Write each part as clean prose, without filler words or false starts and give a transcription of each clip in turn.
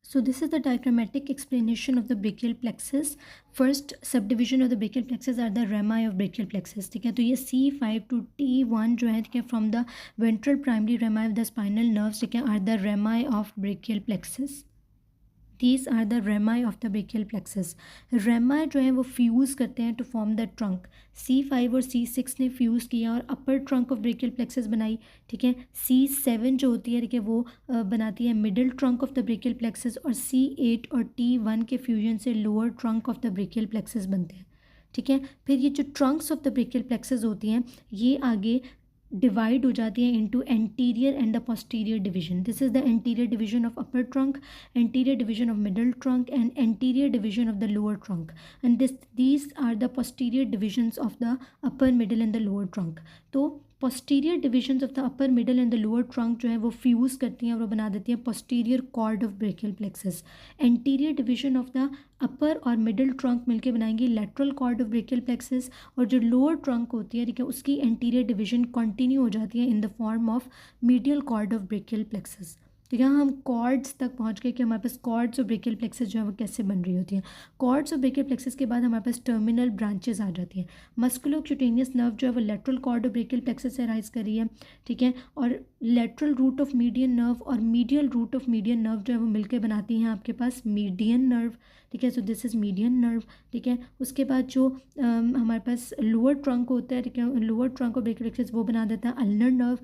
So this is the diagrammatic explanation of the brachial plexus. First subdivision of the brachial plexus are the rami of brachial plexus. ठीक है, तो ये C5 to T1 जो है, ठीक है, from the ventral primary rami of the spinal nerves, ठीक है, are the rami of brachial plexus. These are the rami of the brachial plexus. Rami जो है वो फ्यूज़ करते हैं to form the trunk. C5 और C6 ने fuse किया और अपर ट्रंक ऑफ ब्रेकियल प्लेक्सस बनाई. ठीक है, C7 जो होती है, ठीक है, वो बनाती है middle trunk of the brachial plexus, और C8 और T1 के फ्यूजन से lower trunk of the brachial plexus बनते हैं. ठीक है, फिर ये जो Trunks of the brachial plexus होती हैं ये आगे डिवाइड हो जाती है into anterior and the posterior division. This is the anterior division of upper trunk, anterior division of middle trunk and anterior division of the lower trunk, and these are the posterior divisions of the upper middle and the lower trunk. तो posterior divisions of the upper middle and the lower trunk जो है वो fuse करती हैं और वो बना देती हैं posterior cord of brachial plexus. Anterior division of the upper और मिडल ट्रंक मिलके बनाएंगे lateral cord of brachial plexus, और जो लोअर ट्रंक होती है, ठीक है, उसकी एंटीरियर डिवीजन कंटिन्यू हो जाती है in the form of medial cord of brachial plexus. तो यहाँ हम कॉर्ड्स तक पहुँच गए कि हमारे पास कॉर्ड्स और ब्रेकियल प्लेक्सस जो है वो कैसे बन रही होती हैं. कॉर्ड्स और ब्रेकियल प्लेक्सस के बाद हमारे पास टर्मिनल ब्रांचेस आ जाती हैं. मस्कुलोक्यूटेनियस नर्व जो है वो lateral cord of brachial plexus से राइज कर रही है. ठीक है, और lateral root of median nerve और medial root of median nerve जो है वो मिलकर बनाती हैं आपके पास मीडियन नर्व. ठीक है, so this is median nerve. ठीक है, उसके बाद जो हमारे पास लोअर ट्रंक होता है, ठीक है, lower trunk of brachial plexus वो बना देता है अल्नर नर्व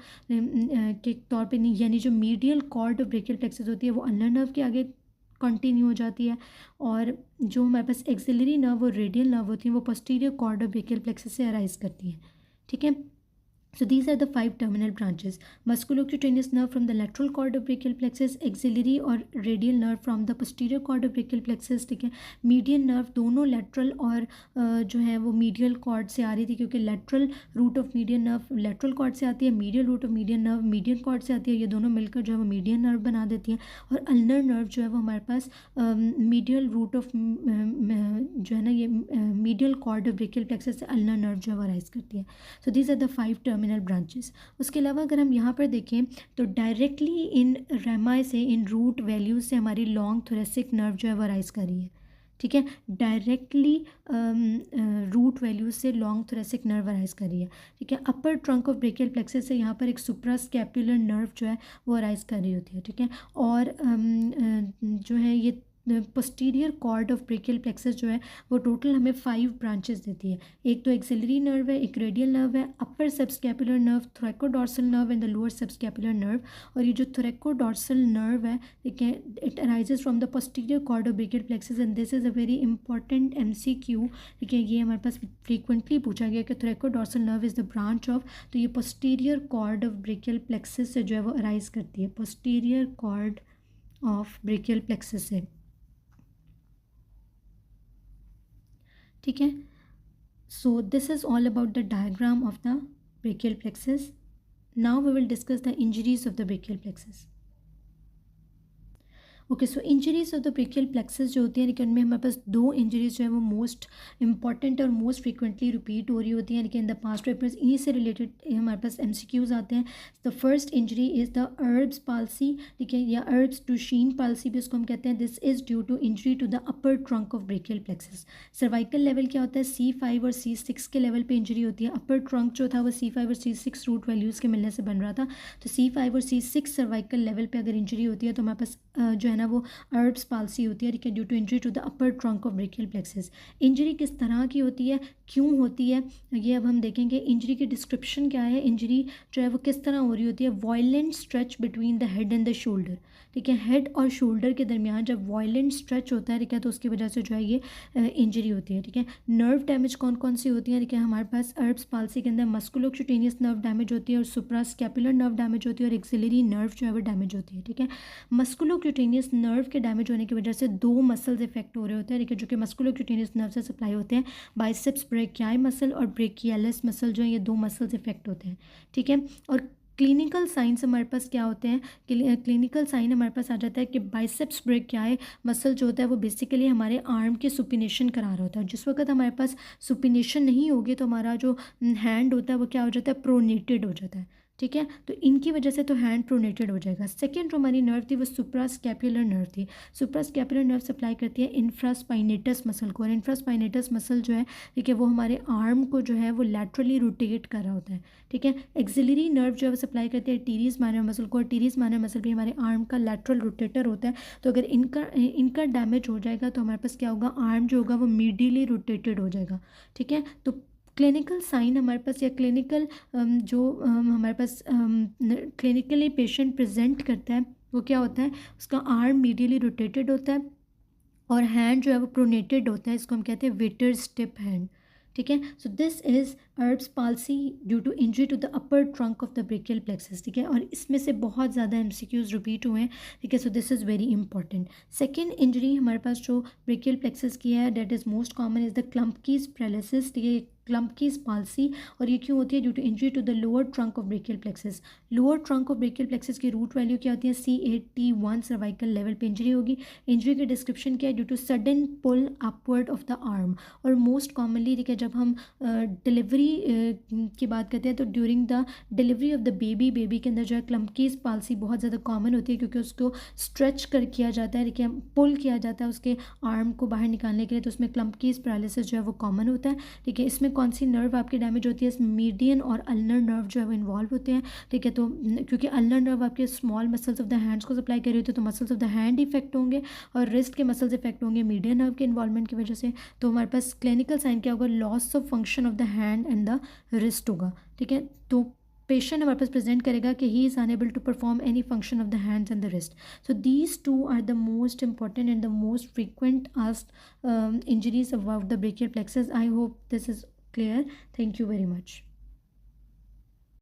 के तौर पे. नहीं, यानी जो medial cord of brachial plexus होती है वो अल्नर नर्व के आगे कंटिन्यू हो जाती है, और जो हमारे पास एक्सिलरी नर्व और रेडियल नर्व होती हैं वो posterior cord of brachial plexus से अराइज करती हैं. ठीक है, so these are the 5 terminal branches: musculocutaneous nerve from the lateral cord of brachial plexus, axillary और radial nerve from the posterior cord of brachial plexus. ठीक है, median nerve दोनों lateral और जो है वो medial cord से आ रही थी, क्योंकि lateral root of median nerve lateral cord से आती है, medial root of median nerve median cord से आती है. ये दोनों मिलकर जो है वो median nerve बना देती हैं, और ulnar nerve जो है वो हमारे पास medial root of जो है ना ये medial cord of brachial plexus से ulnar nerve जो है वो राइज करती है. So these are the 5 terminal branches. उसके अलावा अगर हम यहाँ पर देखें तो डायरेक्टली इन रेमाई से, इन रूट वैल्यूज से हमारी लॉन्ग थोरेसिक नर्व जो है वो राइज कर रही है. ठीक है, डायरेक्टली रूट वैल्यूज से लॉन्ग थोरेसिक नर्व राइज कर रही है. ठीक है, अपर ट्रंक ऑफ ब्रेकियल प्लेक्सस से यहाँ पर एक सुप्रास्कैपुलर नर्व जो है वो राइज कर रही होती है. ठीक है, और जो है ये posterior cord of brachial plexus जो है वो टोटल हमें 5 ब्रांचेस देती है. एक तो एक्सिलरी नर्व है, एक रेडियल नर्व है, upper subscapular nerve, thoracodorsal nerve and the lower subscapular nerve. और ये जो थोरैकोडोर्सल नर्व है, ठीक है, it arises from the posterior cord of brachial plexus, and this is a very important MCQ. ठीक है, ये हमारे पास फ्रीक्वेंटली पूछा गया कि thoracodorsal nerve is the branch of, तो ये posterior cord of brachial plexus से जो है वो अराइज करती है, posterior cord of brachial plexus से. ठीक है, so this is all about the diagram of the brachial plexus. Now we will discuss the injuries of the brachial plexus. Okay, so injuries of the brachial plexus जो होती है, लेकिन उनमें हमारे पास 2 injuries जो है वो मोस्ट इंपॉर्टेंट और मोस्ट फ्रीक्वेंटली रिपीट हो रही होती हैं, लेकिन इन द पास्ट पेपर्स इन्हीं से रिलेटेड हमारे पास MCQs आते हैं. The first injury is the Erb's palsy. ठीक है, या अर्ब्स डुशीन पाल्सी भी उसको हम कहते हैं. This is due to injury to the upper trunk of brachial plexus. Cervical level क्या होता है, C5 और C6 के लेवल पे इंजरी होती है. अपर ट्रंक जो था वो C5 और C6 रूट वैल्यूज़ के मिलने से बन रहा था, तो C5 और C6 सर्वाइकल लेवल पे अगर इंजरी होती है तो हमारे पास जो है ना वो अर्ब्स पाल्सी होती है. ठीक है, due to injury to the upper trunk of brachial plexus. Injury किस तरह की होती है, क्यों होती है, ये अब हम देखेंगे. इंजरी की डिस्क्रिप्शन क्या है, इंजरी जो है वो किस तरह हो रही होती है. Violent stretch between the head and the shoulder. ठीक है, हेड और शोल्डर के दरमियान जब वायलेंट स्ट्रेच होता है, ठीक है, तो उसकी वजह से जो है ये इंजरी होती है. ठीक है, नर्व डैमेज कौन कौन सी होती है, ठीक है, हमारे पास अर्ब्स पाल्सी के अंदर मस्कुलोक्यूटेनियस नर्व डैमेज होती है, और सुप्रास्कैपुलर नर्व डैमेज होती है, और एक्सिलरी नर्व जो है वो डैमेज होती है. ठीक है, मस्कुलोक्यूटेनियस नर्व के डैमेज होने की वजह से 2 मसल्स इफेक्ट हो रहे होते हैं, ठीक है, जो कि मस्कुलोक्यूटेनियस नर्व से सप्लाई होते हैं. बाइसेप्स ब्रेकियाई मसल और ब्रेकियालिस मसल जो है ये 2 मसल्स इफेक्ट होते हैं. ठीक है, और क्लिनिकल साइंस हमारे पास क्या होते हैं, क्लिनिकल साइन हमारे पास आ जाता है कि बाइसेप्स ब्रेकियाई मसल जो होता है वो बेसिकली हमारे आर्म के सुपिनेशन करा रहा होता है. जिस वक्त हमारे पास सुपिनेशन नहीं होगी तो हमारा जो हैंड होता है वो क्या हो जाता है, प्रोनेटेड हो जाता है. ठीक है। तो इनकी वजह से तो हैंड प्रोनेटेड हो जाएगा। सेकेंड जो हमारी नर्व थी वो सुप्रास्कैपुलर नर्व थी। सुप्रास्कैपुलर नर्व सप्लाई करती है इंफ्रास्पाइनेटस मसल को, और इंफ्रास्पाइनेटस मसल जो है, ठीक है, वो हमारे आर्म को जो है वो लैटरली रोटेट कर रहा होता है, ठीक है। एक्सिलरी नर्व जो है वो सप्लाई करती है टीरीज माइनर मसल को, और टीरीज माइनर मसल भी हमारे आर्म का लैटरल रोटेटर होता है। तो अगर इनका डैमेज हो जाएगा तो हमारे पास क्या होगा, आर्म जो होगा वो मीडियली रोटेटेड हो जाएगा, ठीक है। तो क्लिनिकल साइन हमारे पास, या क्लिनिकल जो हमारे पास क्लिनिकली पेशेंट प्रेजेंट करता है वो क्या होता है, उसका आर्म मीडियली रोटेटेड होता है और हैंड जो है वो प्रोनेटेड होता है, इसको हम कहते हैं वेटर स्टिप हैंड, ठीक है। So this is Erb's palsy due to injury to the upper trunk of the brachial plexus, ठीक है। और इसमें से बहुत ज़्यादा एमसीक्यूज रिपीट हुए हैं, ठीक है। So this is very important. Second injury हमारे पास जो ब्रेकियल प्लेक्सस की है, that is most common is the Klumpke's paralysis, ठीक है। क्लम्पकीज पाल्सी, और ये क्यों होती है, due to injury to the lower trunk of brachial plexus. Lower trunk of brachial plexus की रूट वैल्यू क्या होती है, C8T1 सर्वाइकल लेवल पे इंजरी होगी। इंजरी की डिस्क्रिप्शन क्या है, due to sudden pull upward of the arm, और मोस्ट कॉमनली, ठीक है, जब हम डिलीवरी की बात करते हैं तो during the delivery of the baby के अंदर जो है क्लम्पकीज पाल्सी बहुत ज़्यादा कॉमन होती है, क्योंकि उसको स्ट्रेच कर किया जाता है, देखिए पुल किया जाता है उसके आर्म को बाहर निकालने के लिए, तो उसमें क्लम्पकीज पैरालिसिस जो है वो कॉमन होता है, ठीक है। इसमें कौन सी नर्व आपकी डैमेज होती है, इसमें मीडियन और अल्नर नर्व जो है वो इन्वॉल्व होते हैं, ठीक है। तो क्योंकि अल्नर नर्व आपके small muscles of the hands को सप्लाई कर रही होती है, तो muscles of the hand effect होंगे और रिस्ट के मसल्स इफेक्ट होंगे मीडियन नर्व के इन्वॉल्वमेंट की वजह से। तो हमारे पास क्लिनिकल साइन क्या होगा, loss of function of the hand and the wrist होगा, ठीक है। तो पेशेंट हमारे पास प्रेजेंट करेगा कि he is unable to perform any function of the hands and the wrist. So these two are the most important and the most frequent asked injuries about the brachial plexus. I hope this is clear. Thank you very much.